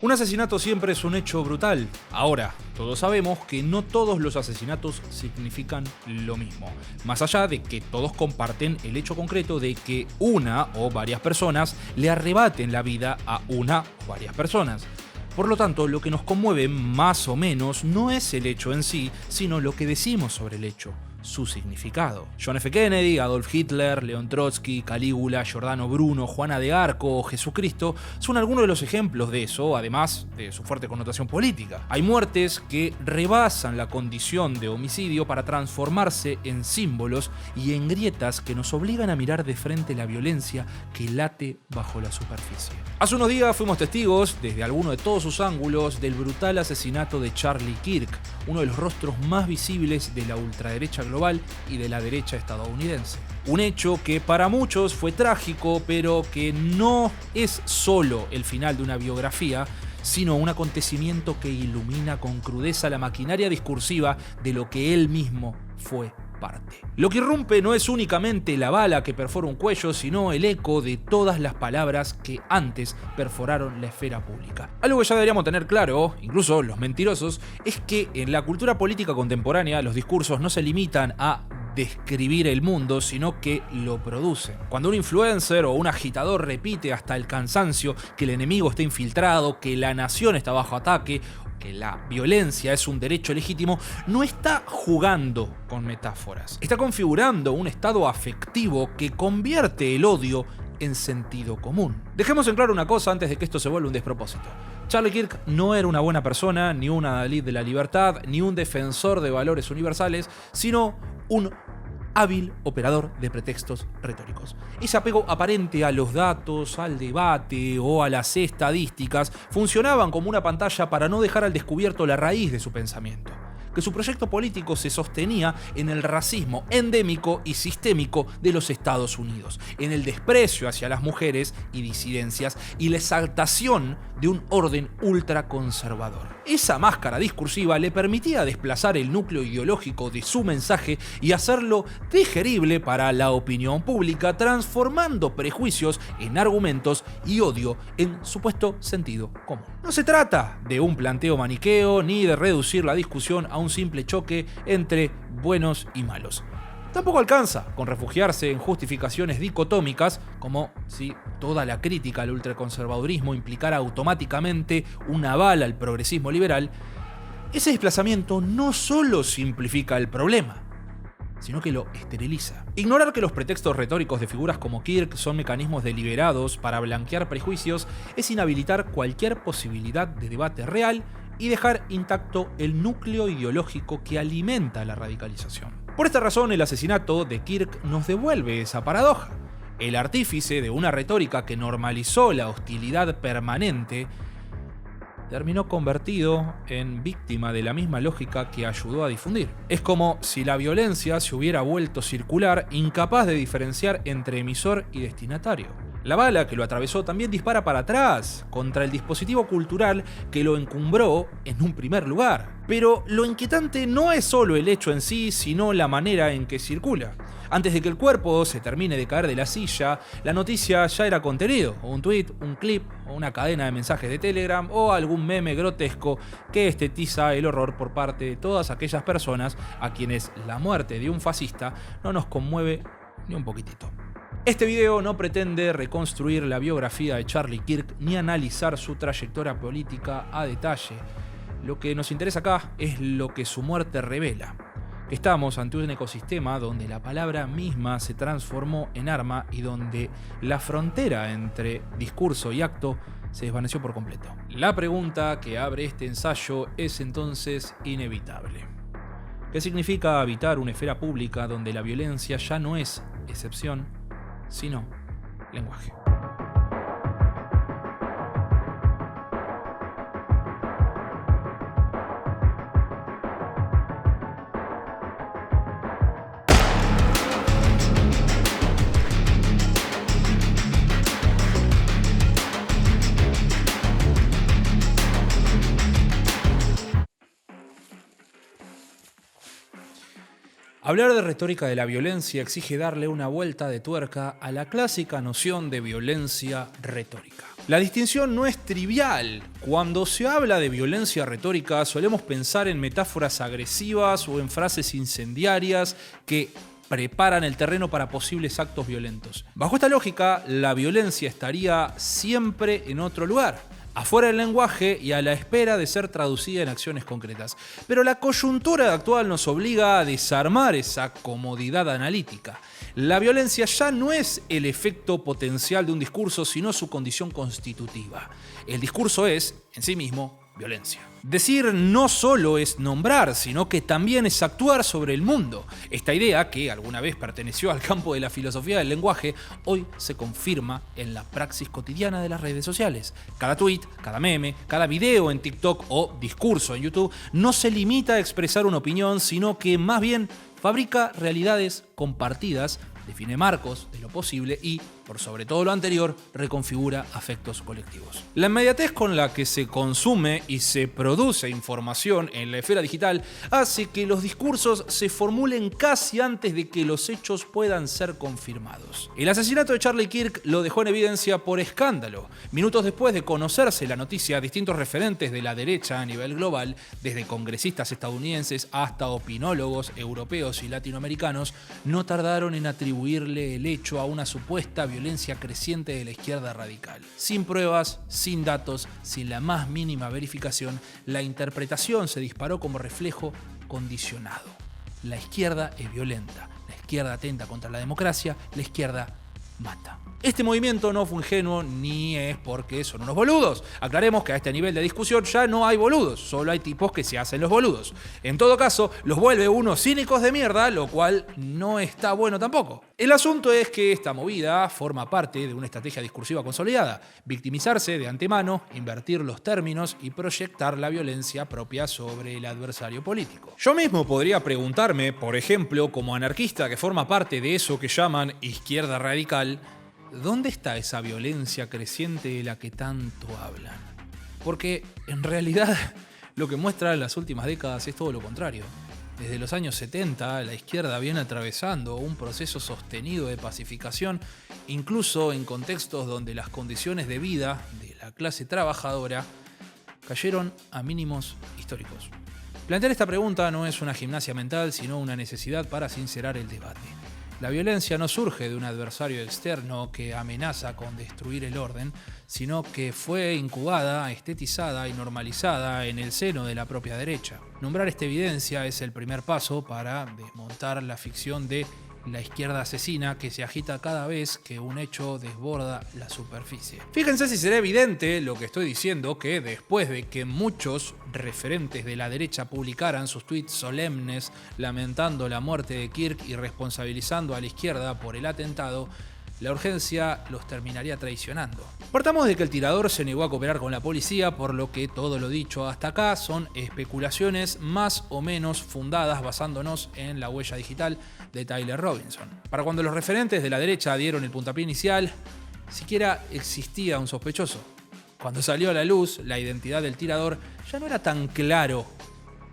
Un asesinato siempre es un hecho brutal. Ahora, todos sabemos que no todos los asesinatos significan lo mismo. Más allá de que todos comparten el hecho concreto de que una o varias personas le arrebaten la vida a una o varias personas. Por lo tanto, lo que nos conmueve más o menos no es el hecho en sí, sino lo que decimos sobre el hecho, su significado. John F. Kennedy, Adolf Hitler, León Trotsky, Calígula, Giordano Bruno, Juana de Arco o Jesucristo son algunos de los ejemplos de eso, además de su fuerte connotación política. Hay muertes que rebasan la condición de homicidio para transformarse en símbolos y en grietas que nos obligan a mirar de frente la violencia que late bajo la superficie. Hace unos días fuimos testigos, desde alguno de todos sus ángulos, del brutal asesinato de Charlie Kirk, uno de los rostros más visibles de la ultraderecha global y de la derecha estadounidense. Un hecho que para muchos fue trágico, pero que no es solo el final de una biografía, sino un acontecimiento que ilumina con crudeza la maquinaria discursiva de lo que él mismo fue parte. Lo que irrumpe no es únicamente la bala que perfora un cuello, sino el eco de todas las palabras que antes perforaron la esfera pública. Algo que ya deberíamos tener claro, incluso los mentirosos, es que en la cultura política contemporánea los discursos no se limitan a describir el mundo, sino que lo producen. Cuando un influencer o un agitador repite hasta el cansancio que el enemigo está infiltrado, que la nación está bajo ataque, que la violencia es un derecho legítimo, no está jugando con metáforas. Está configurando un estado afectivo que convierte el odio en sentido común. Dejemos en claro una cosa antes de que esto se vuelva un despropósito. Charlie Kirk no era una buena persona, ni un adalid de la libertad, ni un defensor de valores universales, sino un hábil operador de pretextos retóricos. Ese apego aparente a los datos, al debate o a las estadísticas funcionaban como una pantalla para no dejar al descubierto la raíz de su pensamiento. Que su proyecto político se sostenía en el racismo endémico y sistémico de los Estados Unidos, en el desprecio hacia las mujeres y disidencias y la exaltación de un orden ultraconservador. Esa máscara discursiva le permitía desplazar el núcleo ideológico de su mensaje y hacerlo digerible para la opinión pública, transformando prejuicios en argumentos y odio en supuesto sentido común. No se trata de un planteo maniqueo ni de reducir la discusión a un simple choque entre buenos y malos. Tampoco alcanza con refugiarse en justificaciones dicotómicas, como si toda la crítica al ultraconservadurismo implicara automáticamente una bala al progresismo liberal. Ese desplazamiento no solo simplifica el problema, sino que lo esteriliza. Ignorar que los pretextos retóricos de figuras como Kirk son mecanismos deliberados para blanquear prejuicios es inhabilitar cualquier posibilidad de debate real y dejar intacto el núcleo ideológico que alimenta la radicalización. Por esta razón, el asesinato de Kirk nos devuelve esa paradoja. El artífice de una retórica que normalizó la hostilidad permanente terminó convertido en víctima de la misma lógica que ayudó a difundir. Es como si la violencia se hubiera vuelto circular, incapaz de diferenciar entre emisor y destinatario. La bala que lo atravesó también dispara para atrás, contra el dispositivo cultural que lo encumbró en un primer lugar. Pero lo inquietante no es solo el hecho en sí, sino la manera en que circula. Antes de que el cuerpo se termine de caer de la silla, la noticia ya era contenido, o un tweet, un clip, o una cadena de mensajes de Telegram, o algún meme grotesco que estetiza el horror por parte de todas aquellas personas a quienes la muerte de un fascista no nos conmueve ni un poquitito. Este video no pretende reconstruir la biografía de Charlie Kirk ni analizar su trayectoria política a detalle. Lo que nos interesa acá es lo que su muerte revela. Estamos ante un ecosistema donde la palabra misma se transformó en arma y donde la frontera entre discurso y acto se desvaneció por completo. La pregunta que abre este ensayo es entonces inevitable. ¿Qué significa habitar una esfera pública donde la violencia ya no es excepción, sino lenguaje? Hablar de retórica de la violencia exige darle una vuelta de tuerca a la clásica noción de violencia retórica. La distinción no es trivial. Cuando se habla de violencia retórica, solemos pensar en metáforas agresivas o en frases incendiarias que preparan el terreno para posibles actos violentos. Bajo esta lógica, la violencia estaría siempre en otro lugar, afuera del lenguaje y a la espera de ser traducida en acciones concretas. Pero la coyuntura actual nos obliga a desarmar esa comodidad analítica. La violencia ya no es el efecto potencial de un discurso, sino su condición constitutiva. El discurso es, en sí mismo, violencia. Decir no solo es nombrar, sino que también es actuar sobre el mundo. Esta idea, que alguna vez perteneció al campo de la filosofía del lenguaje, hoy se confirma en la praxis cotidiana de las redes sociales. Cada tweet, cada meme, cada video en TikTok o discurso en YouTube no se limita a expresar una opinión, sino que más bien fabrica realidades compartidas, define marcos de lo posible y, por sobre todo lo anterior, reconfigura afectos colectivos. La inmediatez con la que se consume y se produce información en la esfera digital hace que los discursos se formulen casi antes de que los hechos puedan ser confirmados. El asesinato de Charlie Kirk lo dejó en evidencia por escándalo. Minutos después de conocerse la noticia, distintos referentes de la derecha a nivel global, desde congresistas estadounidenses hasta opinólogos europeos y latinoamericanos, no tardaron en atribuirle el hecho a una supuesta violencia creciente de la izquierda radical. Sin pruebas, sin datos, sin la más mínima verificación, la interpretación se disparó como reflejo condicionado. La izquierda es violenta, la izquierda atenta contra la democracia, la izquierda mata. Este movimiento no fue ingenuo ni es porque son unos boludos. Aclaremos que a este nivel de discusión ya no hay boludos, solo hay tipos que se hacen los boludos. En todo caso, los vuelve unos cínicos de mierda, lo cual no está bueno tampoco. El asunto es que esta movida forma parte de una estrategia discursiva consolidada: victimizarse de antemano, invertir los términos y proyectar la violencia propia sobre el adversario político. Yo mismo podría preguntarme, por ejemplo, como anarquista que forma parte de eso que llaman izquierda radical, ¿dónde está esa violencia creciente de la que tanto hablan? Porque en realidad lo que muestra en las últimas décadas es todo lo contrario. Desde los años 70, la izquierda viene atravesando un proceso sostenido de pacificación, incluso en contextos donde las condiciones de vida de la clase trabajadora cayeron a mínimos históricos. Plantear esta pregunta no es una gimnasia mental, sino una necesidad para sincerar el debate. La violencia no surge de un adversario externo que amenaza con destruir el orden, sino que fue incubada, estetizada y normalizada en el seno de la propia derecha. Nombrar esta evidencia es el primer paso para desmontar la ficción de la izquierda asesina que se agita cada vez que un hecho desborda la superficie. Fíjense si será evidente lo que estoy diciendo, que después de que muchos referentes de la derecha publicaran sus tweets solemnes lamentando la muerte de Kirk y responsabilizando a la izquierda por el atentado, la urgencia los terminaría traicionando. Partamos de que el tirador se negó a cooperar con la policía, por lo que todo lo dicho hasta acá son especulaciones más o menos fundadas basándonos en la huella digital de Tyler Robinson. Para cuando los referentes de la derecha dieron el puntapié inicial, siquiera existía un sospechoso. Cuando salió a la luz la identidad del tirador, ya no era tan claro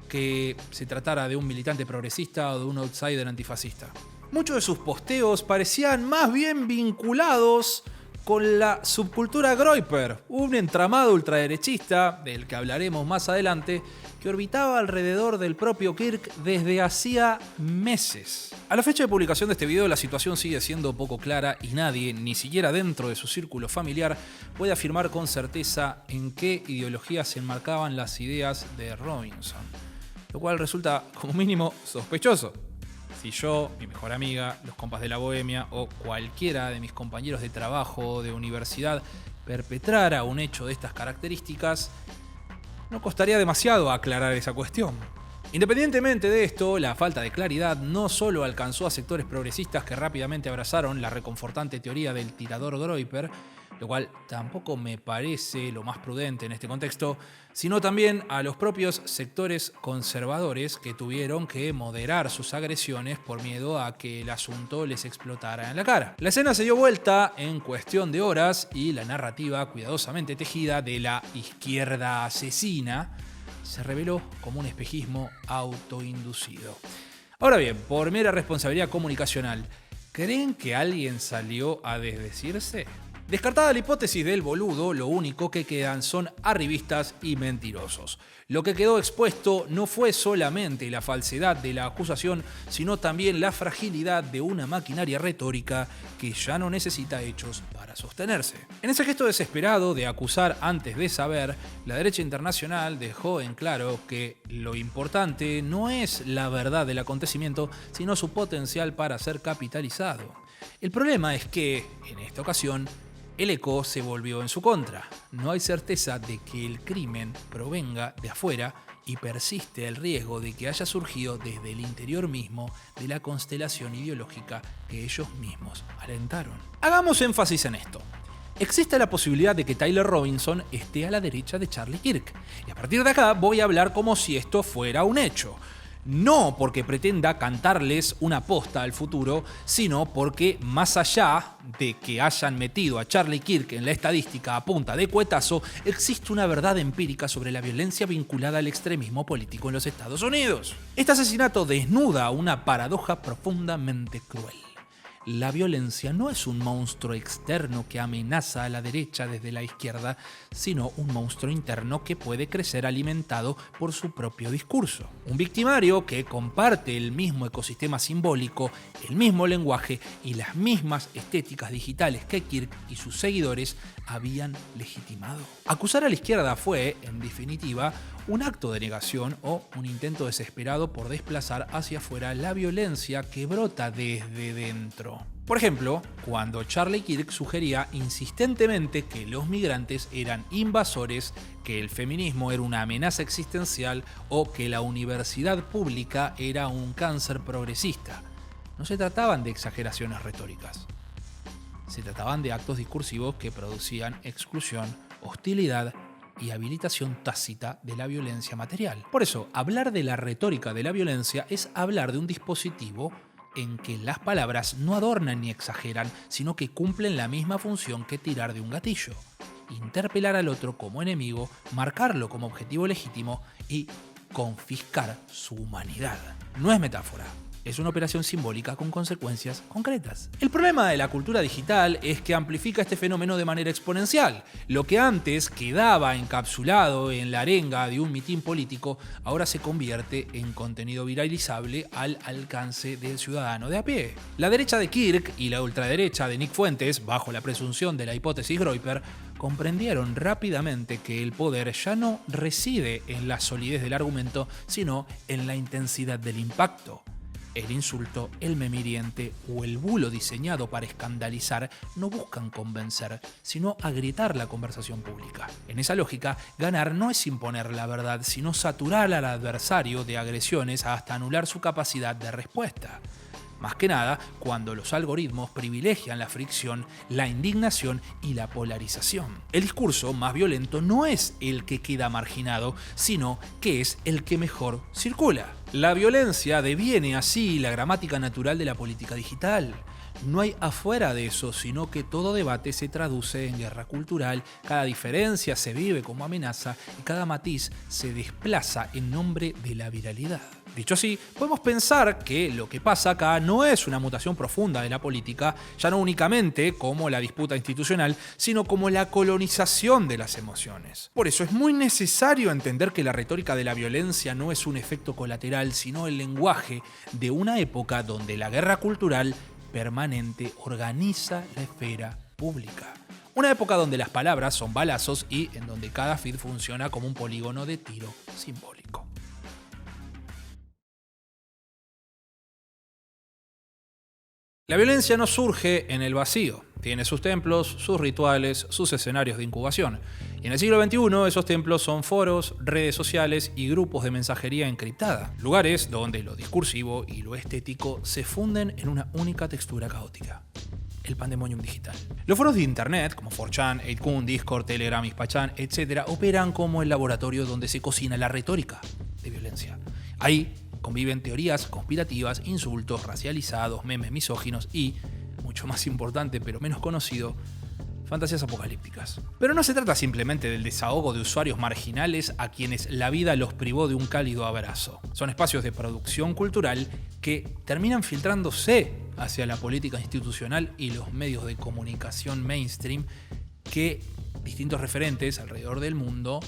que se tratara de un militante progresista o de un outsider antifascista. Muchos de sus posteos parecían más bien vinculados con la subcultura Groyper, un entramado ultraderechista, del que hablaremos más adelante, que orbitaba alrededor del propio Kirk desde hacía meses. A la fecha de publicación de este video, la situación sigue siendo poco clara y nadie, ni siquiera dentro de su círculo familiar, puede afirmar con certeza en qué ideología se enmarcaban las ideas de Robinson, lo cual resulta como mínimo sospechoso. Si yo, mi mejor amiga, los compas de la bohemia o cualquiera de mis compañeros de trabajo o de universidad perpetrara un hecho de estas características, no costaría demasiado aclarar esa cuestión. Independientemente de esto, la falta de claridad no solo alcanzó a sectores progresistas que rápidamente abrazaron la reconfortante teoría del tirador Groyper, lo cual tampoco me parece lo más prudente en este contexto, sino también a los propios sectores conservadores que tuvieron que moderar sus agresiones por miedo a que el asunto les explotara en la cara. La escena se dio vuelta en cuestión de horas y la narrativa cuidadosamente tejida de la izquierda asesina se reveló como un espejismo autoinducido. Ahora bien, por mera responsabilidad comunicacional, ¿creen que alguien salió a desdecirse? Descartada la hipótesis del boludo, lo único que quedan son arribistas y mentirosos. Lo que quedó expuesto no fue solamente la falsedad de la acusación, sino también la fragilidad de una maquinaria retórica que ya no necesita hechos para sostenerse. En ese gesto desesperado de acusar antes de saber, la derecha internacional dejó en claro que lo importante no es la verdad del acontecimiento, sino su potencial para ser capitalizado. El problema es que, en esta ocasión, el eco se volvió en su contra. No hay certeza de que el crimen provenga de afuera y persiste el riesgo de que haya surgido desde el interior mismo de la constelación ideológica que ellos mismos alentaron. Hagamos énfasis en esto. Existe la posibilidad de que Tyler Robinson esté a la derecha de Charlie Kirk. Y a partir de acá voy a hablar como si esto fuera un hecho. No porque pretenda cantarles una posta al futuro, sino porque más allá de que hayan metido a Charlie Kirk en la estadística a punta de cuetazo, existe una verdad empírica sobre la violencia vinculada al extremismo político en los Estados Unidos. Este asesinato desnuda una paradoja profundamente cruel. La violencia no es un monstruo externo que amenaza a la derecha desde la izquierda, sino un monstruo interno que puede crecer alimentado por su propio discurso. Un victimario que comparte el mismo ecosistema simbólico, el mismo lenguaje y las mismas estéticas digitales que Kirk y sus seguidores habían legitimado. Acusar a la izquierda fue, en definitiva, un acto de negación o un intento desesperado por desplazar hacia afuera la violencia que brota desde dentro. Por ejemplo, cuando Charlie Kirk sugería insistentemente que los migrantes eran invasores, que el feminismo era una amenaza existencial o que la universidad pública era un cáncer progresista. No se trataban de exageraciones retóricas. Se trataban de actos discursivos que producían exclusión, hostilidad y habilitación tácita de la violencia material. Por eso, hablar de la retórica de la violencia es hablar de un dispositivo en que las palabras no adornan ni exageran, sino que cumplen la misma función que tirar de un gatillo. Interpelar al otro como enemigo, marcarlo como objetivo legítimo y confiscar su humanidad. No es metáfora. Es una operación simbólica con consecuencias concretas. El problema de la cultura digital es que amplifica este fenómeno de manera exponencial. Lo que antes quedaba encapsulado en la arenga de un mitin político, ahora se convierte en contenido viralizable al alcance del ciudadano de a pie. La derecha de Kirk y la ultraderecha de Nick Fuentes, bajo la presunción de la hipótesis Groyper, comprendieron rápidamente que el poder ya no reside en la solidez del argumento, sino en la intensidad del impacto. El insulto, el meme hiriente o el bulo diseñado para escandalizar no buscan convencer, sino agrietar la conversación pública. En esa lógica, ganar no es imponer la verdad, sino saturar al adversario de agresiones hasta anular su capacidad de respuesta. Más que nada, cuando los algoritmos privilegian la fricción, la indignación y la polarización. El discurso más violento no es el que queda marginado, sino que es el que mejor circula. La violencia deviene así la gramática natural de la política digital. No hay afuera de eso, sino que todo debate se traduce en guerra cultural, cada diferencia se vive como amenaza y cada matiz se desplaza en nombre de la viralidad. Dicho así, podemos pensar que lo que pasa acá no es una mutación profunda de la política, ya no únicamente como la disputa institucional, sino como la colonización de las emociones. Por eso es muy necesario entender que la retórica de la violencia no es un efecto colateral, sino el lenguaje de una época donde la guerra cultural permanente organiza la esfera pública. Una época donde las palabras son balazos y en donde cada feed funciona como un polígono de tiro simbólico. La violencia no surge en el vacío. Tiene sus templos, sus rituales, sus escenarios de incubación. Y en el siglo XXI esos templos son foros, redes sociales y grupos de mensajería encriptada. Lugares donde lo discursivo y lo estético se funden en una única textura caótica. El pandemonium digital. Los foros de internet, como 4chan, 8kun, Discord, Telegram, Ispachan, etc., operan como el laboratorio donde se cocina la retórica de violencia. Ahí conviven teorías conspirativas, insultos racializados, memes misóginos y, mucho más importante pero menos conocido, fantasías apocalípticas. Pero no se trata simplemente del desahogo de usuarios marginales a quienes la vida los privó de un cálido abrazo. Son espacios de producción cultural que terminan filtrándose hacia la política institucional y los medios de comunicación mainstream que distintos referentes alrededor del mundo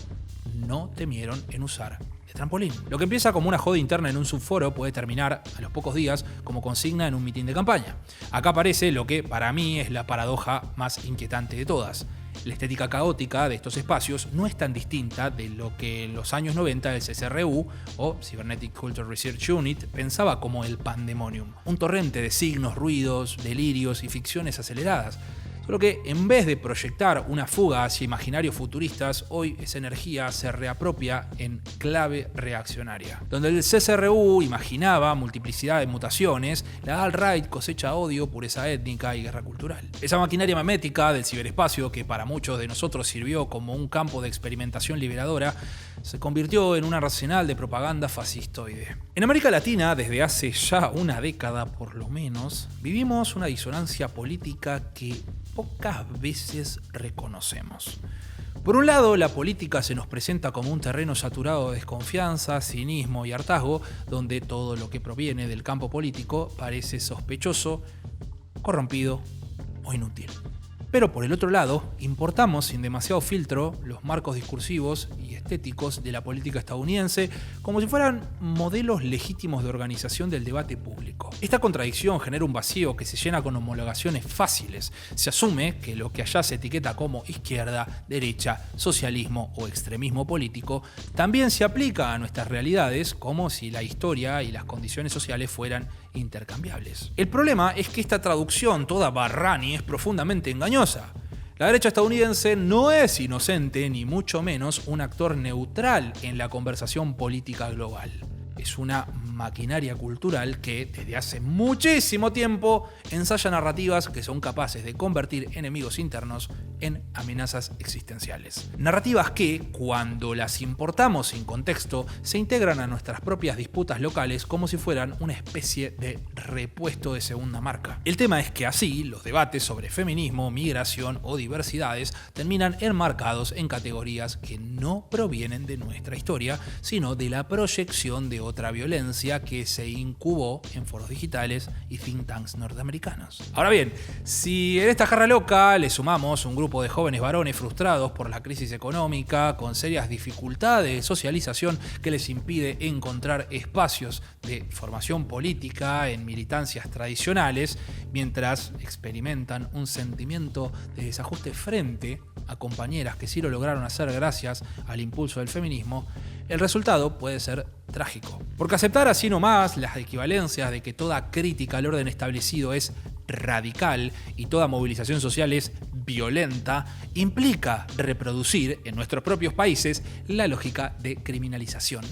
no temieron en usar de trampolín. Lo que empieza como una joda interna en un subforo puede terminar a los pocos días como consigna en un mitin de campaña. Acá aparece lo que para mí es la paradoja más inquietante de todas. La estética caótica de estos espacios no es tan distinta de lo que en los años 90 el CCRU o Cybernetic Culture Research Unit pensaba como el pandemonium. Un torrente de signos, ruidos, delirios y ficciones aceleradas. Solo que en vez de proyectar una fuga hacia imaginarios futuristas, hoy esa energía se reapropia en clave reaccionaria. Donde el CCRU imaginaba multiplicidad de mutaciones, la alt-right cosecha odio, pureza étnica y guerra cultural. Esa maquinaria memética del ciberespacio, que para muchos de nosotros sirvió como un campo de experimentación liberadora, se convirtió en un arsenal de propaganda fascistoide. En América Latina, desde hace ya una década por lo menos, vivimos una disonancia política que pocas veces reconocemos. Por un lado, la política se nos presenta como un terreno saturado de desconfianza, cinismo y hartazgo, donde todo lo que proviene del campo político parece sospechoso, corrompido o inútil. Pero por el otro lado, importamos sin demasiado filtro los marcos discursivos y estéticos de la política estadounidense como si fueran modelos legítimos de organización del debate público. Esta contradicción genera un vacío que se llena con homologaciones fáciles. Se asume que lo que allá se etiqueta como izquierda, derecha, socialismo o extremismo político también se aplica a nuestras realidades como si la historia y las condiciones sociales fueran intercambiables. El problema es que esta traducción toda barrani es profundamente engañosa. La derecha estadounidense no es inocente ni mucho menos un actor neutral en la conversación política global. Es una maquinaria cultural que desde hace muchísimo tiempo ensaya narrativas que son capaces de convertir enemigos internos en amenazas existenciales. Narrativas que, cuando las importamos sin contexto, se integran a nuestras propias disputas locales como si fueran una especie de repuesto de segunda marca. El tema es que así, los debates sobre feminismo, migración o diversidades terminan enmarcados en categorías que no provienen de nuestra historia, sino de la proyección de otra violencia que se incubó en foros digitales y think tanks norteamericanos. Ahora bien, si en esta jarra loca le sumamos un grupo de jóvenes varones frustrados por la crisis económica, con serias dificultades de socialización que les impide encontrar espacios de formación política en militancias tradicionales, mientras experimentan un sentimiento de desajuste frente a compañeras que sí lo lograron hacer gracias al impulso del feminismo, el resultado puede ser trágico. Porque aceptar así nomás las equivalencias de que toda crítica al orden establecido es radical y toda movilización social es violenta, implica reproducir en nuestros propios países la lógica de criminalización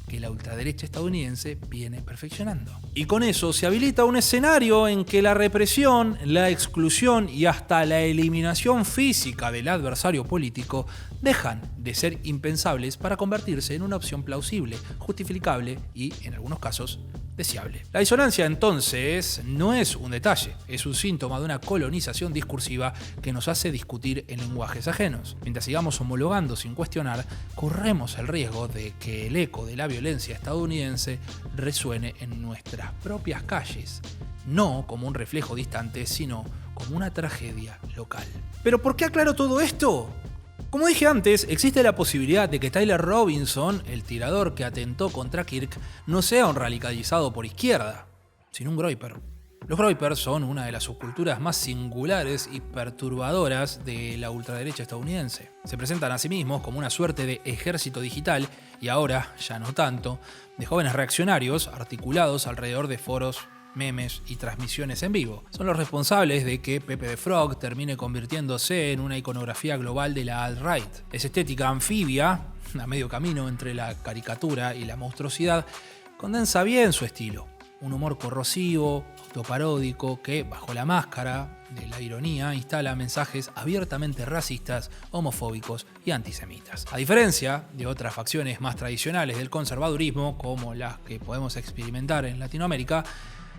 que la ultraderecha estadounidense viene perfeccionando. Y con eso se habilita un escenario en que la represión, la exclusión y hasta la eliminación física del adversario político dejan de ser impensables para convertirse en una opción plausible, justificable y, en algunos casos, deseable. La disonancia, entonces, no es un detalle, es un síntoma de una colonización discursiva que nos hace discutir en lenguajes ajenos. Mientras sigamos homologando sin cuestionar, corremos el riesgo de que el eco de la violencia estadounidense resuene en nuestras propias calles, no como un reflejo distante, sino como una tragedia local. ¿Pero por qué aclaro todo esto? Como dije antes, existe la posibilidad de que Tyler Robinson, el tirador que atentó contra Kirk, no sea un radicalizado por izquierda, sino un groyper. Los groypers son una de las subculturas más singulares y perturbadoras de la ultraderecha estadounidense. Se presentan a sí mismos como una suerte de ejército digital, y ahora, ya no tanto, de jóvenes reaccionarios articulados alrededor de foros, memes y transmisiones en vivo. Son los responsables de que Pepe the Frog termine convirtiéndose en una iconografía global de la alt-right. Esa estética anfibia, a medio camino entre la caricatura y la monstruosidad, condensa bien su estilo. Un humor corrosivo, autoparódico, que, bajo la máscara de la ironía, instala mensajes abiertamente racistas, homofóbicos y antisemitas. A diferencia de otras facciones más tradicionales del conservadurismo, como las que podemos experimentar en Latinoamérica,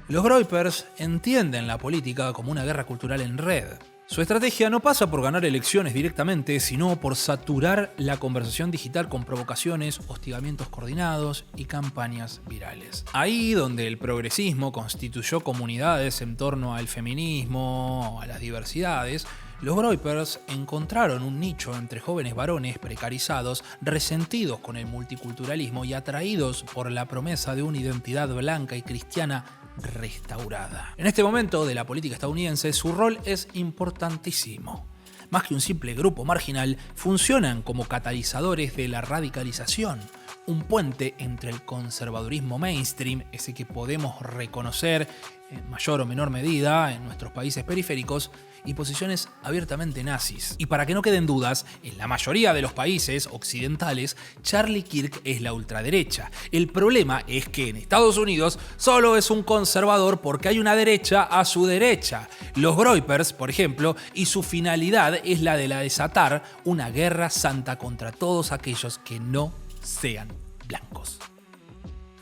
los groypers entienden la política como una guerra cultural en red. Su estrategia no pasa por ganar elecciones directamente, sino por saturar la conversación digital con provocaciones, hostigamientos coordinados y campañas virales. Ahí donde el progresismo constituyó comunidades en torno al feminismo, a las diversidades, los groypers encontraron un nicho entre jóvenes varones precarizados, resentidos con el multiculturalismo y atraídos por la promesa de una identidad blanca y cristiana restaurada. En este momento de la política estadounidense, su rol es importantísimo. Más que un simple grupo marginal, funcionan como catalizadores de la radicalización, un puente entre el conservadurismo mainstream, ese que podemos reconocer en mayor o menor medida en nuestros países periféricos, y posiciones abiertamente nazis. Y para que no queden dudas, en la mayoría de los países occidentales, Charlie Kirk es la ultraderecha. El problema es que en Estados Unidos solo es un conservador porque hay una derecha a su derecha. Los groypers, por ejemplo, y su finalidad es la de desatar una guerra santa contra todos aquellos que no sean blancos.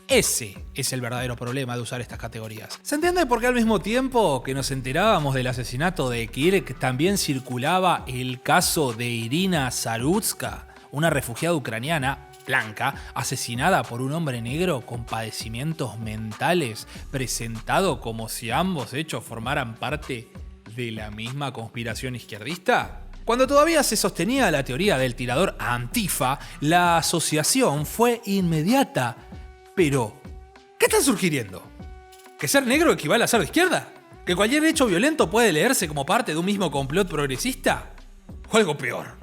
Ese es el verdadero problema de usar estas categorías. ¿Se entiende por qué al mismo tiempo que nos enterábamos del asesinato de Kirk, también circulaba el caso de Irina Zarutska, una refugiada ucraniana blanca, asesinada por un hombre negro con padecimientos mentales, presentado como si ambos hechos formaran parte de la misma conspiración izquierdista? Cuando todavía se sostenía la teoría del tirador Antifa, la asociación fue inmediata. Pero, ¿qué están sugiriendo? ¿Que ser negro equivale a ser de izquierda? ¿Que cualquier hecho violento puede leerse como parte de un mismo complot progresista? ¿O algo peor?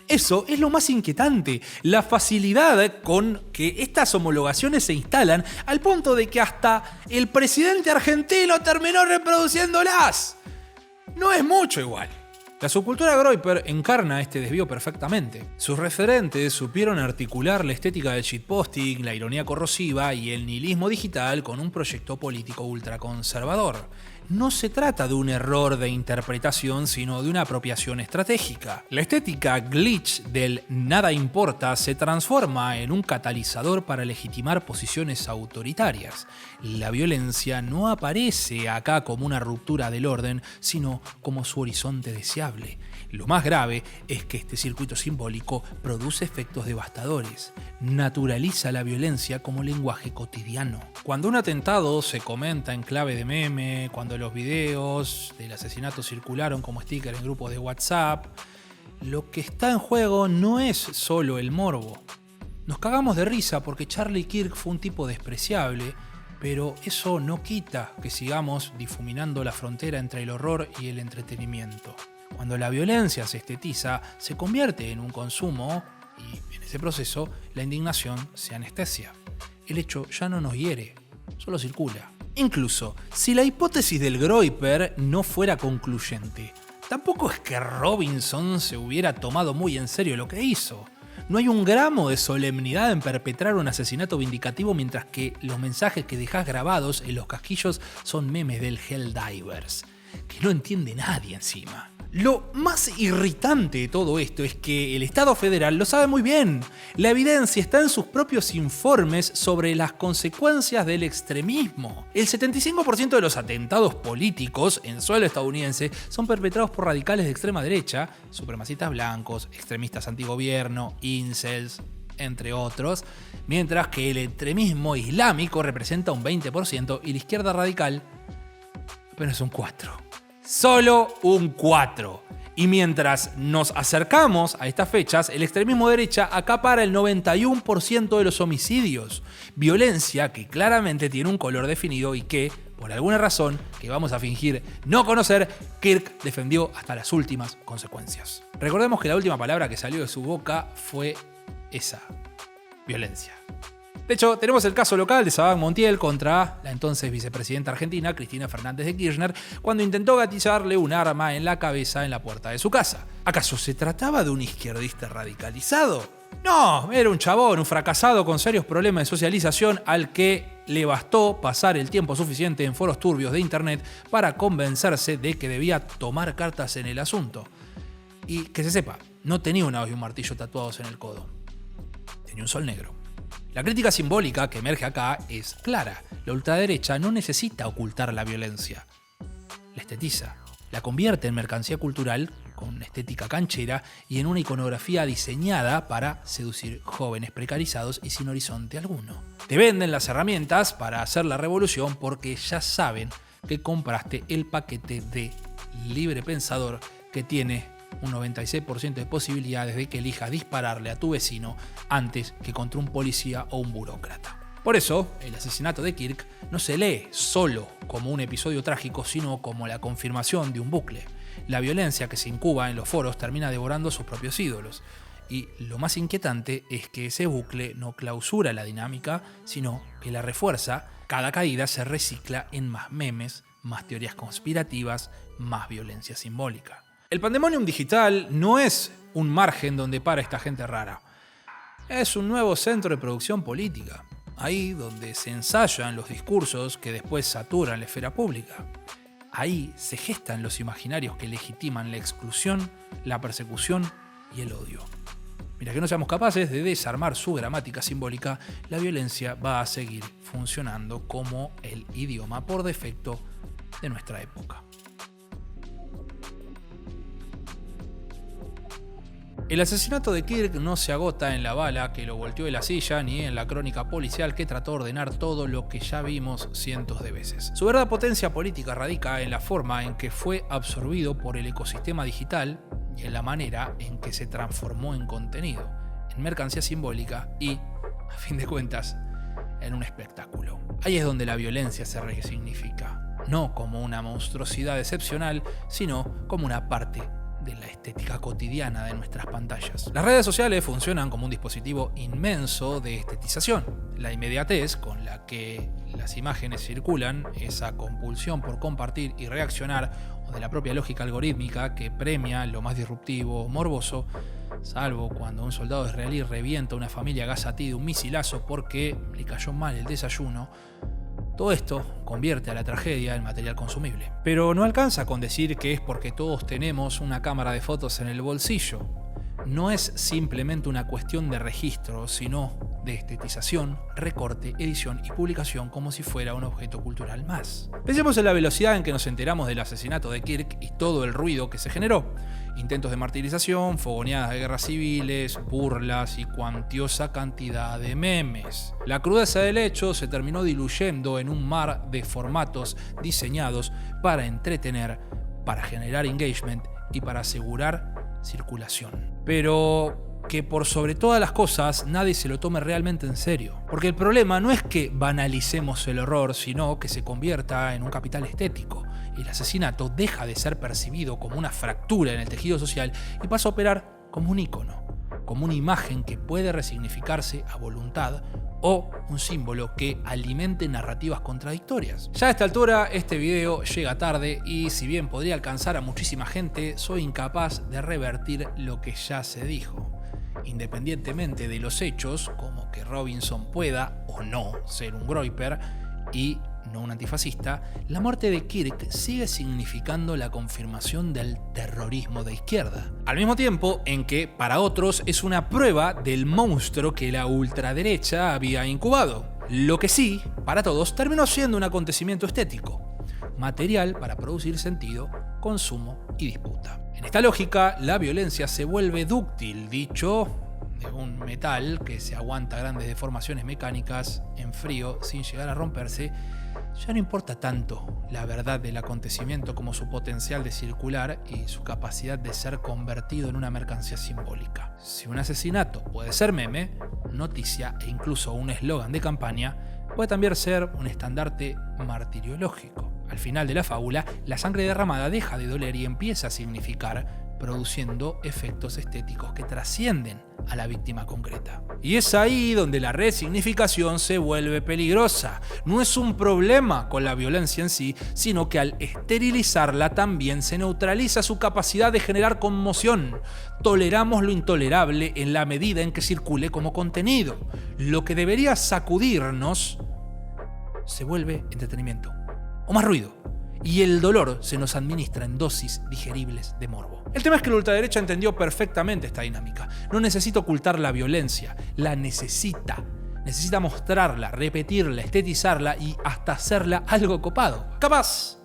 Eso es lo más inquietante, la facilidad con que estas homologaciones se instalan al punto de que hasta el presidente argentino terminó reproduciéndolas. No es mucho igual. La subcultura groyper encarna este desvío perfectamente. Sus referentes supieron articular la estética del shitposting, la ironía corrosiva y el nihilismo digital con un proyecto político ultraconservador. No se trata de un error de interpretación, sino de una apropiación estratégica. La estética glitch del nada importa se transforma en un catalizador para legitimar posiciones autoritarias. La violencia no aparece acá como una ruptura del orden, sino como su horizonte deseable. Lo más grave es que este circuito simbólico produce efectos devastadores. Naturaliza la violencia como lenguaje cotidiano. Cuando un atentado se comenta en clave de meme, cuando los videos del asesinato circularon como sticker en grupos de WhatsApp, lo que está en juego no es solo el morbo. Nos cagamos de risa porque Charlie Kirk fue un tipo despreciable, pero eso no quita que sigamos difuminando la frontera entre el horror y el entretenimiento. Cuando la violencia se estetiza, se convierte en un consumo y en ese proceso la indignación se anestesia. El hecho ya no nos hiere, solo circula. Incluso, si la hipótesis del groyper no fuera concluyente, tampoco es que Robinson se hubiera tomado muy en serio lo que hizo. No hay un gramo de solemnidad en perpetrar un asesinato vindicativo mientras que los mensajes que dejás grabados en los casquillos son memes del Helldivers, que no entiende nadie encima. Lo más irritante de todo esto es que el Estado federal lo sabe muy bien. La evidencia está en sus propios informes sobre las consecuencias del extremismo. El 75% de los atentados políticos en suelo estadounidense son perpetrados por radicales de extrema derecha, supremacistas blancos, extremistas antigobierno, incels, entre otros, mientras que el extremismo islámico representa un 20% y la izquierda radical apenas un 4%. Solo un 4%. Y mientras nos acercamos a estas fechas, el extremismo de derecha acapara el 91% de los homicidios. Violencia que claramente tiene un color definido y que, por alguna razón que vamos a fingir no conocer, Kirk defendió hasta las últimas consecuencias. Recordemos que la última palabra que salió de su boca fue esa: violencia. De hecho, tenemos el caso local de Sabac Montiel contra la entonces vicepresidenta argentina, Cristina Fernández de Kirchner, cuando intentó gatillarle un arma en la cabeza en la puerta de su casa. ¿Acaso se trataba de un izquierdista radicalizado? No, era un chabón, un fracasado con serios problemas de socialización al que le bastó pasar el tiempo suficiente en foros turbios de internet para convencerse de que debía tomar cartas en el asunto. Y que se sepa, no tenía una hoz y un martillo tatuados en el codo. Tenía un sol negro. La crítica simbólica que emerge acá es clara. La ultraderecha no necesita ocultar la violencia. La estetiza. La convierte en mercancía cultural con estética canchera y en una iconografía diseñada para seducir jóvenes precarizados y sin horizonte alguno. Te venden las herramientas para hacer la revolución porque ya saben que compraste el paquete de libre pensador que tiene un 96% de posibilidades de que elijas dispararle a tu vecino antes que contra un policía o un burócrata. Por eso, el asesinato de Kirk no se lee solo como un episodio trágico, sino como la confirmación de un bucle. La violencia que se incuba en los foros termina devorando a sus propios ídolos. Y lo más inquietante es que ese bucle no clausura la dinámica, sino que la refuerza. Cada caída se recicla en más memes, más teorías conspirativas, más violencia simbólica. El pandemonium digital no es un margen donde para esta gente rara. Es un nuevo centro de producción política. Ahí donde se ensayan los discursos que después saturan la esfera pública. Ahí se gestan los imaginarios que legitiman la exclusión, la persecución y el odio. Mira, que no seamos capaces de desarmar su gramática simbólica, la violencia va a seguir funcionando como el idioma por defecto de nuestra época. El asesinato de Kirk no se agota en la bala que lo volteó de la silla ni en la crónica policial que trató de ordenar todo lo que ya vimos cientos de veces. Su verdadera potencia política radica en la forma en que fue absorbido por el ecosistema digital y en la manera en que se transformó en contenido, en mercancía simbólica y, a fin de cuentas, en un espectáculo. Ahí es donde la violencia se resignifica, no como una monstruosidad excepcional, sino como una parte de la estética cotidiana de nuestras pantallas. Las redes sociales funcionan como un dispositivo inmenso de estetización. La inmediatez con la que las imágenes circulan, esa compulsión por compartir y reaccionar, o de la propia lógica algorítmica que premia lo más disruptivo o morboso, salvo cuando un soldado israelí revienta a una familia a Gazatí de un misilazo porque le cayó mal el desayuno. Todo esto convierte a la tragedia en material consumible. Pero no alcanza con decir que es porque todos tenemos una cámara de fotos en el bolsillo. No es simplemente una cuestión de registro, sino de estetización, recorte, edición y publicación como si fuera un objeto cultural más. Pensemos en la velocidad en que nos enteramos del asesinato de Kirk y todo el ruido que se generó. Intentos de martirización, fogoneadas de guerras civiles, burlas y cuantiosa cantidad de memes. La crudeza del hecho se terminó diluyendo en un mar de formatos diseñados para entretener, para generar engagement y para asegurar circulación. Pero que por sobre todas las cosas nadie se lo tome realmente en serio. Porque el problema no es que banalicemos el horror, sino que se convierta en un capital estético. El asesinato deja de ser percibido como una fractura en el tejido social y pasa a operar como un ícono, como una imagen que puede resignificarse a voluntad o un símbolo que alimente narrativas contradictorias. Ya a esta altura este video llega tarde y si bien podría alcanzar a muchísima gente, soy incapaz de revertir lo que ya se dijo. Independientemente de los hechos, como que Robinson pueda o no ser un groyper y no un antifascista, la muerte de Kirk sigue significando la confirmación del terrorismo de izquierda. Al mismo tiempo en que, para otros, es una prueba del monstruo que la ultraderecha había incubado. Lo que sí, para todos, terminó siendo un acontecimiento estético, material para producir sentido, consumo y disputa. En esta lógica, la violencia se vuelve dúctil, dicho de un metal que se aguanta grandes deformaciones mecánicas en frío sin llegar a romperse. Ya no importa tanto la verdad del acontecimiento como su potencial de circular y su capacidad de ser convertido en una mercancía simbólica. Si un asesinato puede ser meme, noticia e incluso un eslogan de campaña, puede también ser un estandarte martiriológico. Al final de la fábula, la sangre derramada deja de doler y empieza a significar, produciendo efectos estéticos que trascienden a la víctima concreta. Y es ahí donde la resignificación se vuelve peligrosa. No es un problema con la violencia en sí, sino que al esterilizarla también se neutraliza su capacidad de generar conmoción. Toleramos lo intolerable en la medida en que circule como contenido. Lo que debería sacudirnos se vuelve entretenimiento o más ruido. Y el dolor se nos administra en dosis digeribles de morbo. El tema es que la ultraderecha entendió perfectamente esta dinámica. No necesita ocultar la violencia, la necesita. Necesita mostrarla, repetirla, estetizarla y hasta hacerla algo copado. Capaz,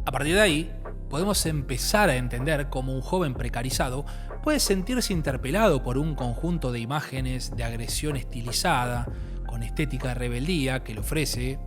a partir de ahí, podemos empezar a entender cómo un joven precarizado puede sentirse interpelado por un conjunto de imágenes de agresión estilizada, con estética de rebeldía que le ofrece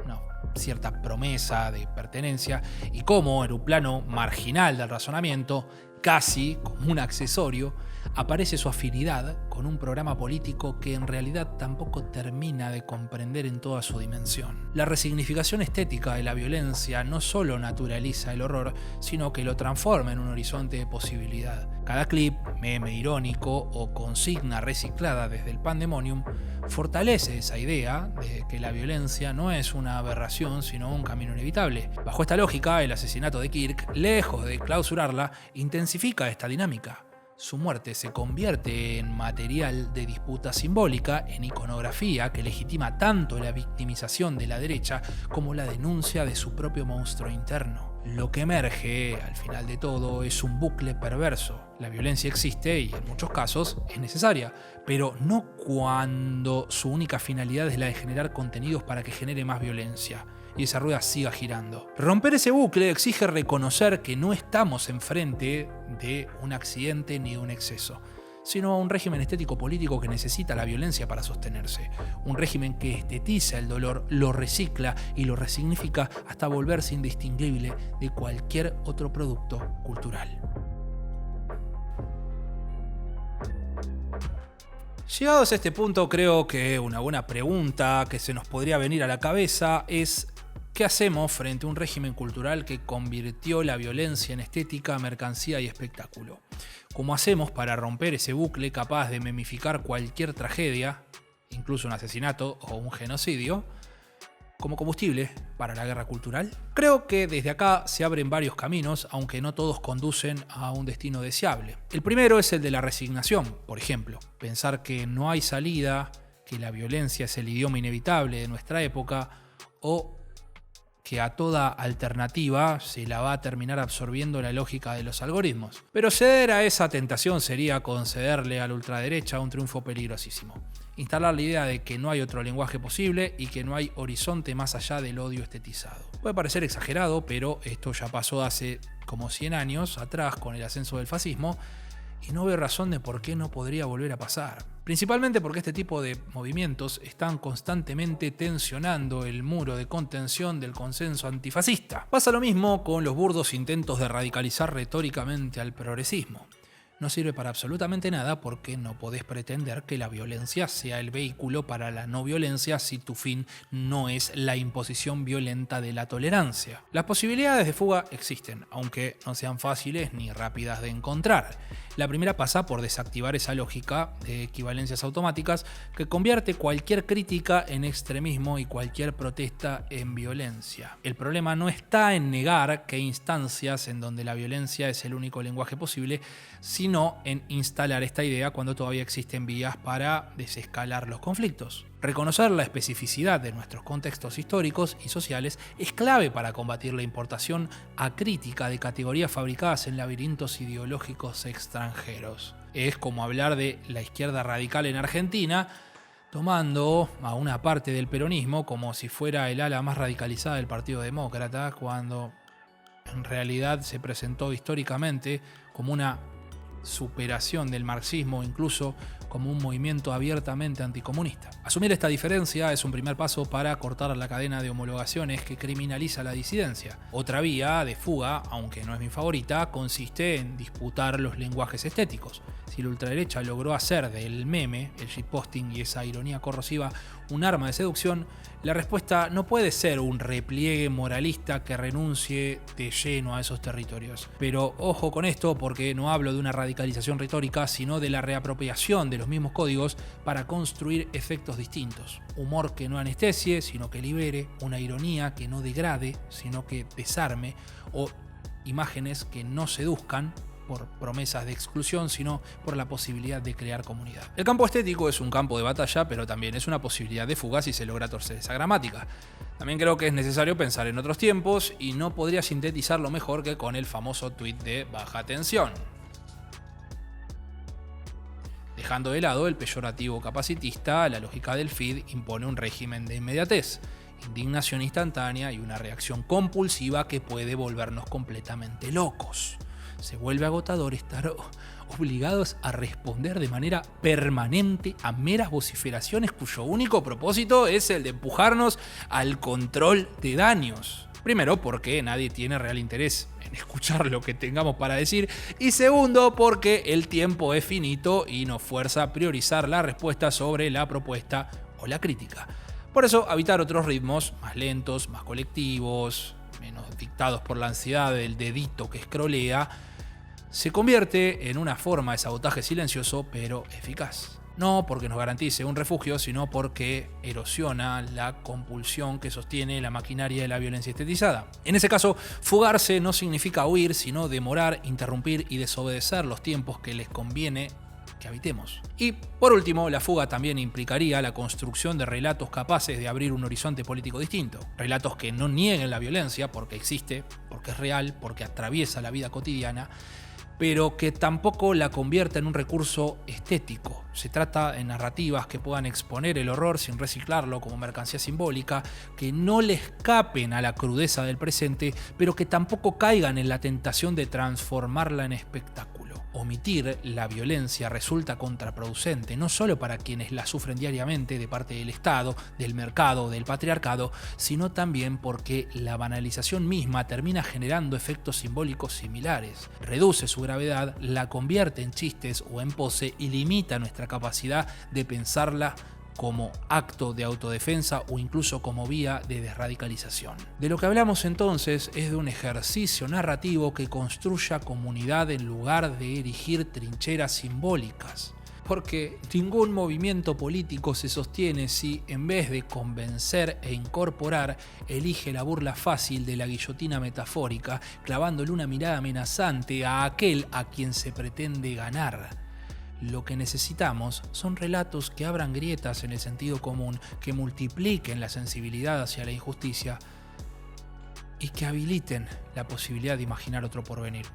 una cierta promesa de pertenencia, y cómo en un plano marginal del razonamiento, casi como un accesorio, aparece su afinidad con un programa político que en realidad tampoco termina de comprender en toda su dimensión. La resignificación estética de la violencia no solo naturaliza el horror, sino que lo transforma en un horizonte de posibilidad. Cada clip, meme irónico o consigna reciclada desde el pandemonium fortalece esa idea de que la violencia no es una aberración, sino un camino inevitable. Bajo esta lógica, el asesinato de Kirk, lejos de clausurarla, intensifica esta dinámica. Su muerte se convierte en material de disputa simbólica, en iconografía que legitima tanto la victimización de la derecha como la denuncia de su propio monstruo interno. Lo que emerge, al final de todo, es un bucle perverso. La violencia existe y en muchos casos es necesaria, pero no cuando su única finalidad es la de generar contenidos para que genere más violencia y esa rueda siga girando. Romper ese bucle exige reconocer que no estamos enfrente de un accidente ni de un exceso, sino un régimen estético político que necesita la violencia para sostenerse. Un régimen que estetiza el dolor, lo recicla y lo resignifica hasta volverse indistinguible de cualquier otro producto cultural. Llegados a este punto, creo que una buena pregunta que se nos podría venir a la cabeza es: ¿qué hacemos frente a un régimen cultural que convirtió la violencia en estética, mercancía y espectáculo? ¿Cómo hacemos para romper ese bucle capaz de memificar cualquier tragedia, incluso un asesinato o un genocidio, como combustible para la guerra cultural? Creo que desde acá se abren varios caminos, aunque no todos conducen a un destino deseable. El primero es el de la resignación, por ejemplo. Pensar que no hay salida, que la violencia es el idioma inevitable de nuestra época, o que a toda alternativa se la va a terminar absorbiendo la lógica de los algoritmos. Pero ceder a esa tentación sería concederle a la ultraderecha un triunfo peligrosísimo. Instalar la idea de que no hay otro lenguaje posible y que no hay horizonte más allá del odio estetizado. Puede parecer exagerado, pero esto ya pasó hace como 100 años atrás con el ascenso del fascismo, y no veo razón de por qué no podría volver a pasar. Principalmente porque este tipo de movimientos están constantemente tensionando el muro de contención del consenso antifascista. Pasa lo mismo con los burdos intentos de radicalizar retóricamente al progresismo. No sirve para absolutamente nada porque no podés pretender que la violencia sea el vehículo para la no violencia si tu fin no es la imposición violenta de la tolerancia. Las posibilidades de fuga existen, aunque no sean fáciles ni rápidas de encontrar. La primera pasa por desactivar esa lógica de equivalencias automáticas que convierte cualquier crítica en extremismo y cualquier protesta en violencia. El problema no está en negar que hay instancias en donde la violencia es el único lenguaje posible, sino en instalar esta idea cuando todavía existen vías para desescalar los conflictos. Reconocer la especificidad de nuestros contextos históricos y sociales es clave para combatir la importación acrítica de categorías fabricadas en laberintos ideológicos extranjeros. Es como hablar de la izquierda radical en Argentina, tomando a una parte del peronismo como si fuera el ala más radicalizada del Partido Demócrata, cuando en realidad se presentó históricamente como una superación del marxismo, incluso como un movimiento abiertamente anticomunista. Asumir esta diferencia es un primer paso para cortar la cadena de homologaciones que criminaliza la disidencia. Otra vía de fuga, aunque no es mi favorita, consiste en disputar los lenguajes estéticos. Si la ultraderecha logró hacer del meme, el shitposting y esa ironía corrosiva un arma de seducción, la respuesta no puede ser un repliegue moralista que renuncie de lleno a esos territorios. Pero ojo con esto, porque no hablo de una radicalización retórica, sino de la reapropiación de los mismos códigos para construir efectos distintos. Humor que no anestesie, sino que libere, una ironía que no degrade, sino que desarme, o imágenes que no seduzcan por promesas de exclusión, sino por la posibilidad de crear comunidad. El campo estético es un campo de batalla, pero también es una posibilidad de fuga si se logra torcer esa gramática. También creo que es necesario pensar en otros tiempos y no podría sintetizarlo mejor que con el famoso tweet de baja tensión. Dejando de lado el peyorativo capacitista, la lógica del feed impone un régimen de inmediatez. indignación instantánea y una reacción compulsiva que puede volvernos completamente locos. Se vuelve agotador estar obligados a responder de manera permanente a meras vociferaciones cuyo único propósito es el de empujarnos al control de daños. Primero, porque nadie tiene real interés en escuchar lo que tengamos para decir. Y segundo, porque el tiempo es finito y nos fuerza a priorizar la respuesta sobre la propuesta o la crítica. Por eso, habitar otros ritmos más lentos, más colectivos, menos dictados por la ansiedad del dedito que scrollea, se convierte en una forma de sabotaje silencioso pero eficaz. No porque nos garantice un refugio, sino porque erosiona la compulsión que sostiene la maquinaria de la violencia estetizada. En ese caso, fugarse no significa huir, sino demorar, interrumpir y desobedecer los tiempos que les conviene que habitemos. Y, por último, la fuga también implicaría la construcción de relatos capaces de abrir un horizonte político distinto. Relatos que no nieguen la violencia porque existe, porque es real, porque atraviesa la vida cotidiana, pero que tampoco la convierta en un recurso estético. Se trata de narrativas que puedan exponer el horror sin reciclarlo como mercancía simbólica, que no le escapen a la crudeza del presente, pero que tampoco caigan en la tentación de transformarla en espectáculo. Omitir la violencia resulta contraproducente, no solo para quienes la sufren diariamente de parte del Estado, del mercado, del patriarcado, sino también porque la banalización misma termina generando efectos simbólicos similares. Reduce su gravedad, la convierte en chistes o en pose y limita nuestra capacidad de pensarla como acto de autodefensa o incluso como vía de desradicalización. De lo que hablamos entonces es de un ejercicio narrativo que construya comunidad en lugar de erigir trincheras simbólicas. Porque ningún movimiento político se sostiene si, en vez de convencer e incorporar, elige la burla fácil de la guillotina metafórica, clavándole una mirada amenazante a aquel a quien se pretende ganar. Lo que necesitamos son relatos que abran grietas en el sentido común, que multipliquen la sensibilidad hacia la injusticia y que habiliten la posibilidad de imaginar otro porvenir,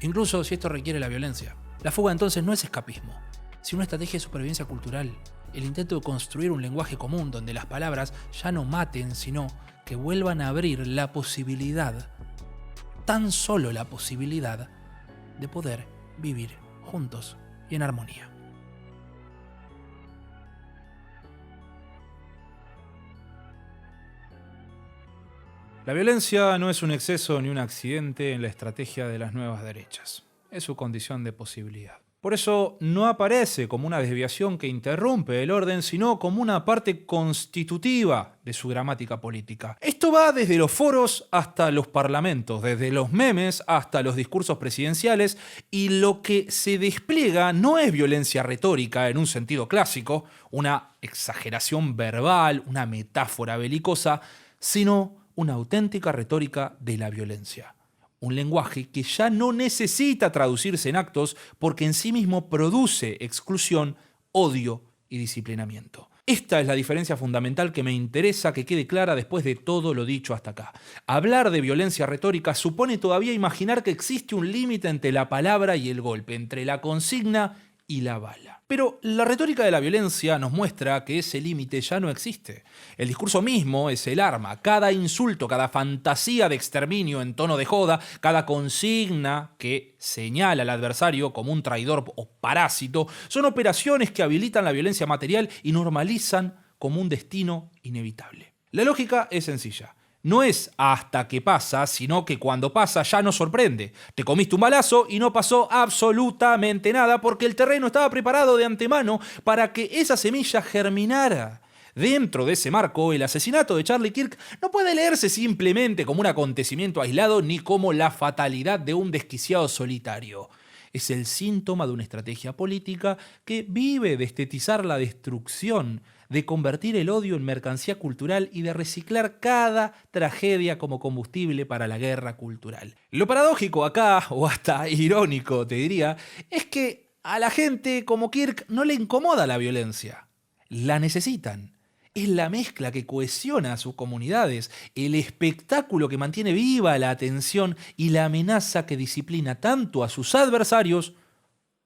incluso si esto requiere la violencia. La fuga entonces no es escapismo, sino una estrategia de supervivencia cultural, el intento de construir un lenguaje común donde las palabras ya no maten, sino que vuelvan a abrir la posibilidad, tan solo la posibilidad, de poder vivir juntos y en armonía. La violencia no es un exceso ni un accidente en la estrategia de las nuevas derechas. Es su condición de posibilidad. Por eso no aparece como una desviación que interrumpe el orden, sino como una parte constitutiva de su gramática política. Esto va desde los foros hasta los parlamentos, desde los memes hasta los discursos presidenciales, y lo que se despliega no es violencia retórica en un sentido clásico, una exageración verbal, una metáfora belicosa, sino una auténtica retórica de la violencia. Un lenguaje que ya no necesita traducirse en actos porque en sí mismo produce exclusión, odio y disciplinamiento. Esta es la diferencia fundamental que me interesa que quede clara después de todo lo dicho hasta acá. Hablar de violencia retórica supone todavía imaginar que existe un límite entre la palabra y el golpe, entre la consigna y la bala. Pero la retórica de la violencia nos muestra que ese límite ya no existe. El discurso mismo es el arma. Cada insulto, cada fantasía de exterminio en tono de joda, cada consigna que señala al adversario como un traidor o parásito, son operaciones que habilitan la violencia material y normalizan como un destino inevitable. La lógica es sencilla. No es hasta que pasa, sino que cuando pasa ya nos sorprende. Te comiste un balazo y no pasó absolutamente nada porque el terreno estaba preparado de antemano para que esa semilla germinara. Dentro de ese marco, el asesinato de Charlie Kirk no puede leerse simplemente como un acontecimiento aislado ni como la fatalidad de un desquiciado solitario. Es el síntoma de una estrategia política que vive de estetizar la destrucción, de convertir el odio en mercancía cultural y de reciclar cada tragedia como combustible para la guerra cultural. Lo paradójico acá, o hasta irónico te diría, es que a la gente como Kirk no le incomoda la violencia. La necesitan. Es la mezcla que cohesiona a sus comunidades, el espectáculo que mantiene viva la atención y la amenaza que disciplina tanto a sus adversarios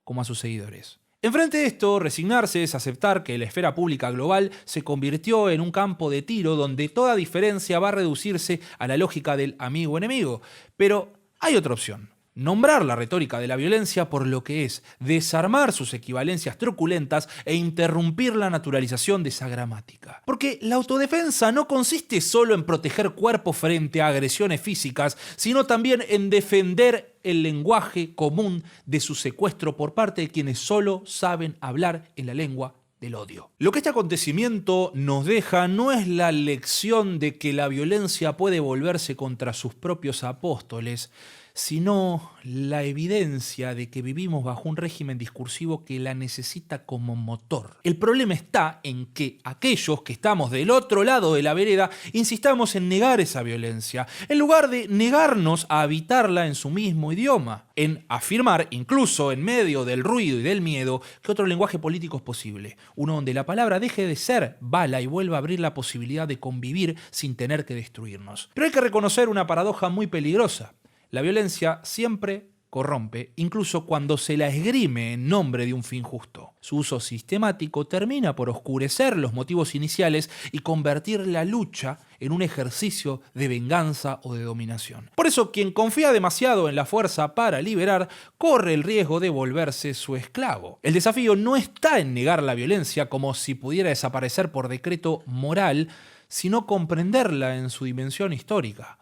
como a sus seguidores. Enfrente de esto, resignarse es aceptar que la esfera pública global se convirtió en un campo de tiro donde toda diferencia va a reducirse a la lógica del amigo-enemigo. Pero hay otra opción. Nombrar la retórica de la violencia por lo que es, desarmar sus equivalencias truculentas e interrumpir la naturalización de esa gramática. Porque la autodefensa no consiste solo en proteger cuerpos frente a agresiones físicas, sino también en defender el lenguaje común de su secuestro por parte de quienes solo saben hablar en la lengua del odio. Lo que este acontecimiento nos deja no es la lección de que la violencia puede volverse contra sus propios apóstoles, sino la evidencia de que vivimos bajo un régimen discursivo que la necesita como motor. El problema está en que aquellos que estamos del otro lado de la vereda insistamos en negar esa violencia, en lugar de negarnos a habitarla en su mismo idioma, en afirmar, incluso en medio del ruido y del miedo, que otro lenguaje político es posible, uno donde la palabra deje de ser bala y vuelva a abrir la posibilidad de convivir sin tener que destruirnos. Pero hay que reconocer una paradoja muy peligrosa. La violencia siempre corrompe, incluso cuando se la esgrime en nombre de un fin justo. Su uso sistemático termina por oscurecer los motivos iniciales y convertir la lucha en un ejercicio de venganza o de dominación. Por eso, quien confía demasiado en la fuerza para liberar, corre el riesgo de volverse su esclavo. El desafío no está en negar la violencia como si pudiera desaparecer por decreto moral, sino comprenderla en su dimensión histórica,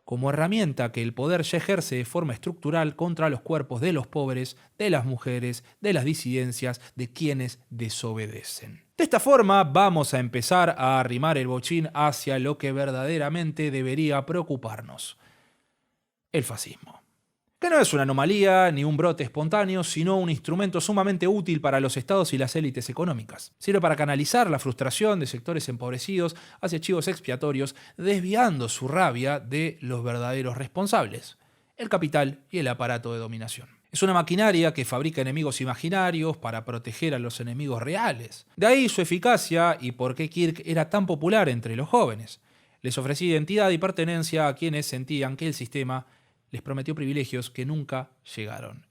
como herramienta que el poder ya ejerce de forma estructural contra los cuerpos de los pobres, de las mujeres, de las disidencias, de quienes desobedecen. De esta forma vamos a empezar a arrimar el bochín hacia lo que verdaderamente debería preocuparnos: el fascismo. Que no es una anomalía ni un brote espontáneo, sino un instrumento sumamente útil para los estados y las élites económicas. Sirve para canalizar la frustración de sectores empobrecidos hacia chivos expiatorios, desviando su rabia de los verdaderos responsables: el capital y el aparato de dominación. Es una maquinaria que fabrica enemigos imaginarios para proteger a los enemigos reales. De ahí su eficacia y por qué Kirk era tan popular entre los jóvenes. Les ofrecía identidad y pertenencia a quienes sentían que el sistema les prometió privilegios que nunca llegaron.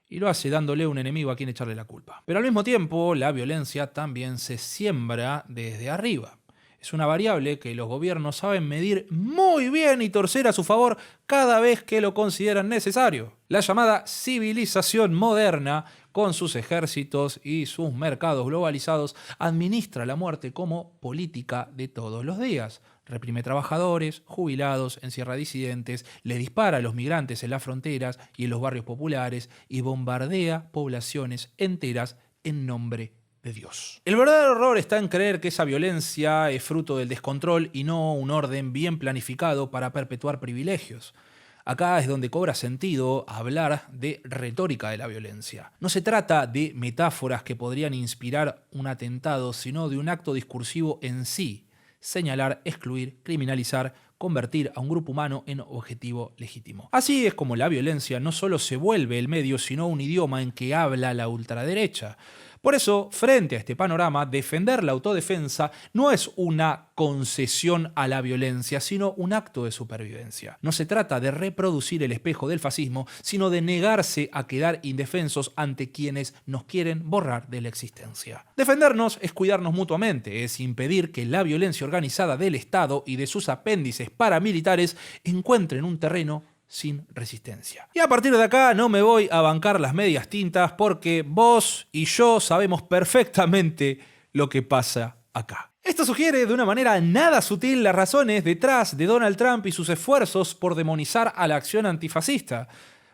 Y lo hace dándole un enemigo a quien echarle la culpa. Pero al mismo tiempo, la violencia también se siembra desde arriba. Es una variable que los gobiernos saben medir muy bien y torcer a su favor cada vez que lo consideran necesario. La llamada civilización moderna, con sus ejércitos y sus mercados globalizados, administra la muerte como política de todos los días. Reprime trabajadores, jubilados, encierra disidentes, le dispara a los migrantes en las fronteras y en los barrios populares y bombardea poblaciones enteras en nombre de Dios. El verdadero error está en creer que esa violencia es fruto del descontrol y no un orden bien planificado para perpetuar privilegios. Acá es donde cobra sentido hablar de retórica de la violencia. No se trata de metáforas que podrían inspirar un atentado, sino de un acto discursivo en sí: señalar, excluir, criminalizar, convertir a un grupo humano en objetivo legítimo. Así es como la violencia no solo se vuelve el medio, sino un idioma en que habla la ultraderecha. Por eso, frente a este panorama, defender la autodefensa no es una concesión a la violencia, sino un acto de supervivencia. No se trata de reproducir el espejo del fascismo, sino de negarse a quedar indefensos ante quienes nos quieren borrar de la existencia. Defendernos es cuidarnos mutuamente, es impedir que la violencia organizada del Estado y de sus apéndices paramilitares encuentren un terreno sin resistencia. Y a partir de acá no me voy a bancar las medias tintas, porque vos y yo sabemos perfectamente lo que pasa acá. Esto sugiere de una manera nada sutil las razones detrás de Donald Trump y sus esfuerzos por demonizar a la acción antifascista.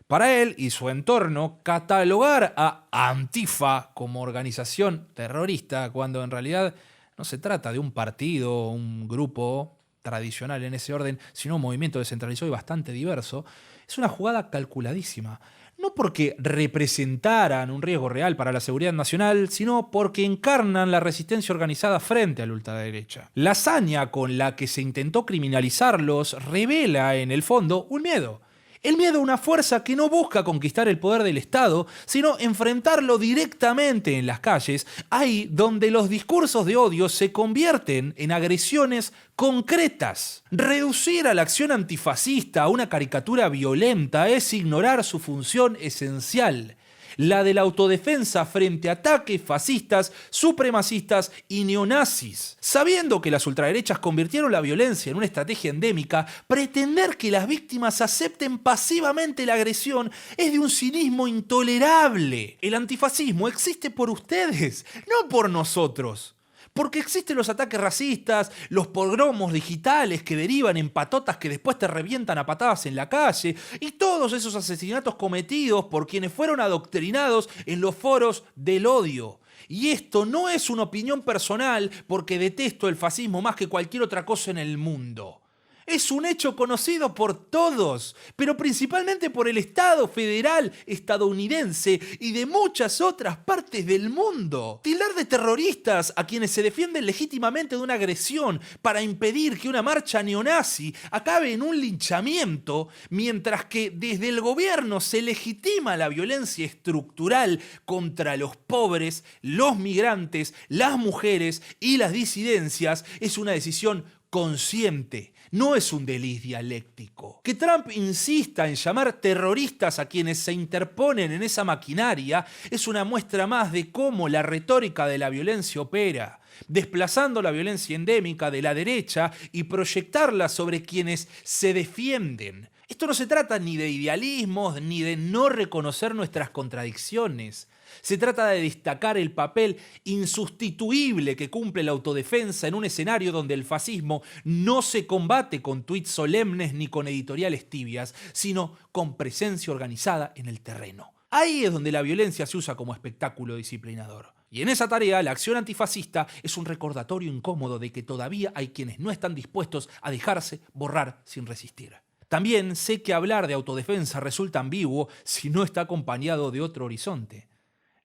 Para él y su entorno, catalogar a Antifa como organización terrorista, cuando en realidad no se trata de un partido o un grupo tradicional en ese orden, sino un movimiento descentralizado y bastante diverso, es una jugada calculadísima. No porque representaran un riesgo real para la seguridad nacional, sino porque encarnan la resistencia organizada frente a la ultraderecha. La hazaña con la que se intentó criminalizarlos revela en el fondo un miedo. El miedo a una fuerza que no busca conquistar el poder del Estado, sino enfrentarlo directamente en las calles, ahí donde los discursos de odio se convierten en agresiones concretas. Reducir a la acción antifascista a una caricatura violenta es ignorar su función esencial: la de la autodefensa frente a ataques fascistas, supremacistas y neonazis. Sabiendo que las ultraderechas convirtieron la violencia en una estrategia endémica, pretender que las víctimas acepten pasivamente la agresión es de un cinismo intolerable. El antifascismo existe por ustedes, no por nosotros. Porque existen los ataques racistas, los pogromos digitales que derivan en patotas que después te revientan a patadas en la calle, y todos esos asesinatos cometidos por quienes fueron adoctrinados en los foros del odio. Y esto no es una opinión personal porque detesto el fascismo más que cualquier otra cosa en el mundo. Es un hecho conocido por todos, pero principalmente por el Estado federal estadounidense y de muchas otras partes del mundo. Tildar de terroristas a quienes se defienden legítimamente de una agresión para impedir que una marcha neonazi acabe en un linchamiento, mientras que desde el gobierno se legitima la violencia estructural contra los pobres, los migrantes, las mujeres y las disidencias, es una decisión consciente. No es un desliz dialéctico. Que Trump insista en llamar terroristas a quienes se interponen en esa maquinaria es una muestra más de cómo la retórica de la violencia opera, desplazando la violencia endémica de la derecha y proyectarla sobre quienes se defienden. Esto no se trata ni de idealismos ni de no reconocer nuestras contradicciones. Se trata de destacar el papel insustituible que cumple la autodefensa en un escenario donde el fascismo no se combate con tuits solemnes ni con editoriales tibias, sino con presencia organizada en el terreno. Ahí es donde la violencia se usa como espectáculo disciplinador. Y en esa tarea, la acción antifascista es un recordatorio incómodo de que todavía hay quienes no están dispuestos a dejarse borrar sin resistir. También sé que hablar de autodefensa resulta ambiguo si no está acompañado de otro horizonte.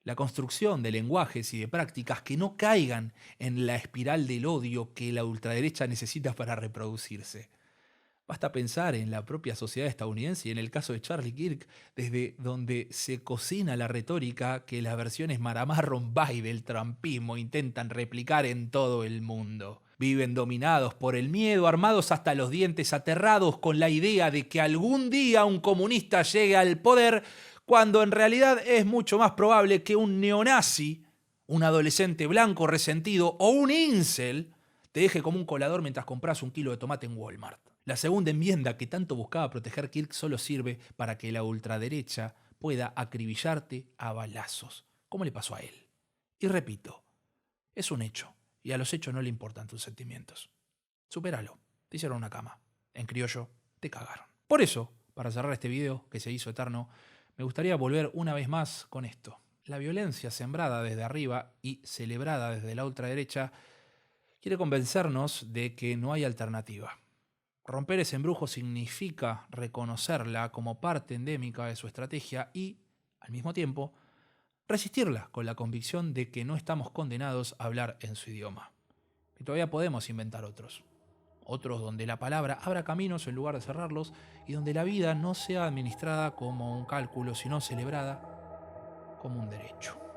La construcción de lenguajes y de prácticas que no caigan en la espiral del odio que la ultraderecha necesita para reproducirse. Basta pensar en la propia sociedad estadounidense y en el caso de Charlie Kirk, desde donde se cocina la retórica que las versiones Maramarron-Bay del trumpismo intentan replicar en todo el mundo. Viven dominados por el miedo, armados hasta los dientes, aterrados con la idea de que algún día un comunista llegue al poder, cuando en realidad es mucho más probable que un neonazi, un adolescente blanco resentido o un incel te deje como un colador mientras compras un kilo de tomate en Walmart. La segunda enmienda que tanto buscaba proteger Kirk solo sirve para que la ultraderecha pueda acribillarte a balazos, como le pasó a él. Y repito, es un hecho, y a los hechos no le importan tus sentimientos. Supéralo, te hicieron una cama. En criollo, te cagaron. Por eso, para cerrar este video que se hizo eterno, me gustaría volver una vez más con esto. La violencia sembrada desde arriba y celebrada desde la ultraderecha quiere convencernos de que no hay alternativa. Romper ese embrujo significa reconocerla como parte endémica de su estrategia y, al mismo tiempo, resistirla con la convicción de que no estamos condenados a hablar en su idioma. Y todavía podemos inventar otros. Otros donde la palabra abra caminos en lugar de cerrarlos y donde la vida no sea administrada como un cálculo, sino celebrada como un derecho.